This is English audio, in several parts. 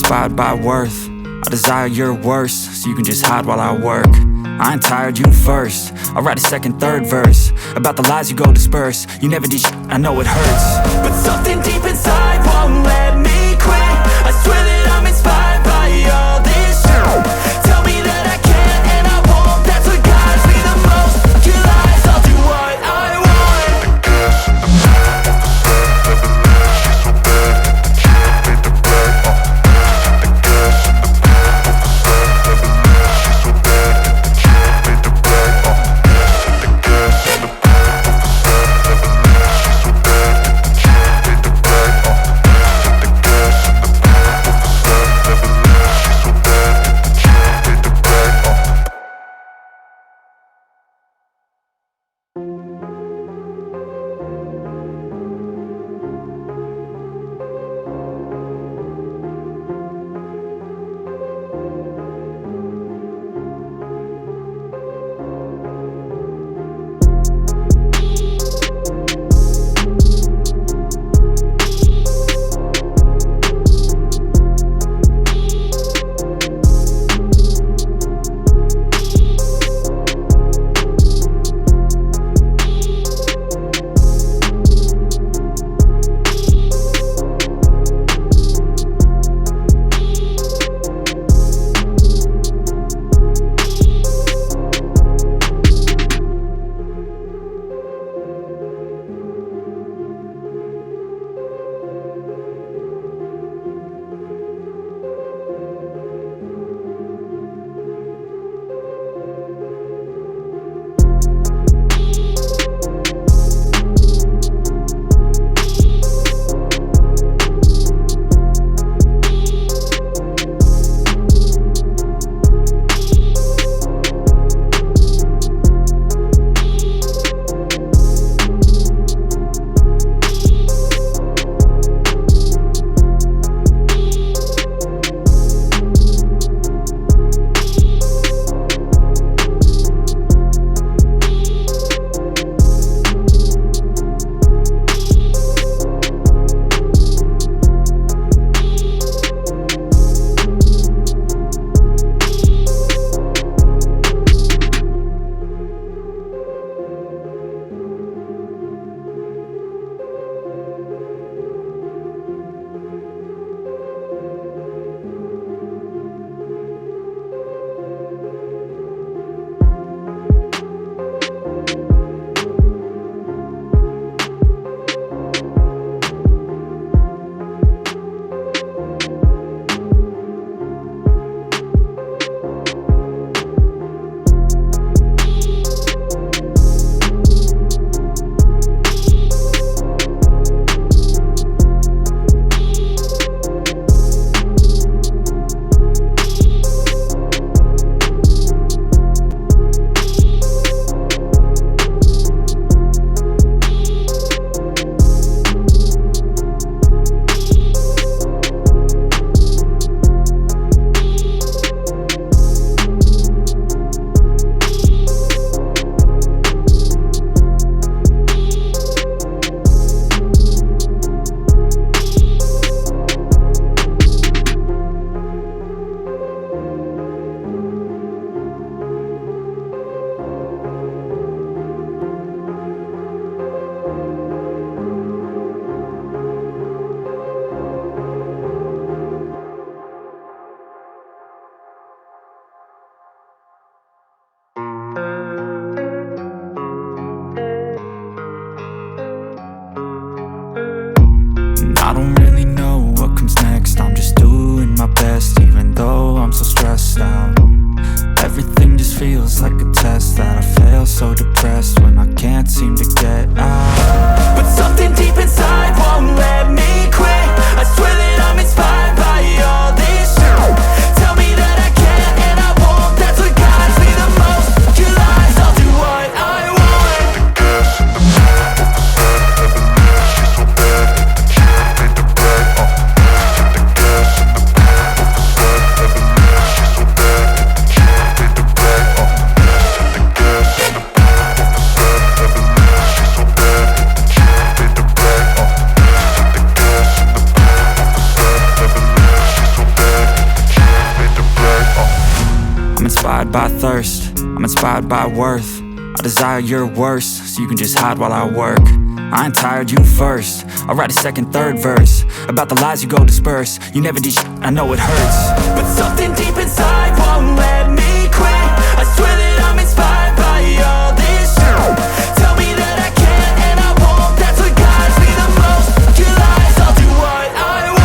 inspired by worth. I desire your worst, so you can just hide while I work. I ain't tired, you first. I'll write a second, third verse about the lies you go disperse. You never did shit, I know it hurts, but something deep inside won't let me quit. I swear that I'm inspired by all this shit. Tell me that I can't and I won't. That's what guides me the most. Your lies, I'll do what I want. I'm inspired by thirst, I'm inspired by worth. I desire your worst, so you can just hide while I work. I ain't tired, you first. I'll write a second, third verse about the lies you go disperse. You never did shit, I know it hurts, but something deep inside won't let me quit. I swear that I'm inspired by all this shit. Tell me that I can't and I won't. That's what guides me the most. Fuck your lies, I'll do what I want.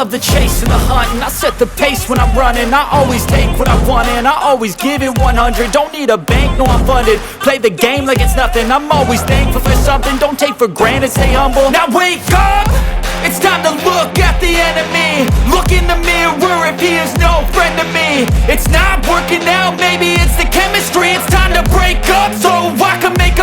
love the chase and the hunt, and I set the pace when I'm running. I always take what I want and I always give it 100. Don't need a bank, no I'm funded. Play the game like it's nothing. I'm always thankful for something. Don't take for granted, stay humble. Now wake up! It's time to look at the enemy. Look in the mirror if he is no friend to me. It's not working out, maybe it's the chemistry. It's time to break up so I can make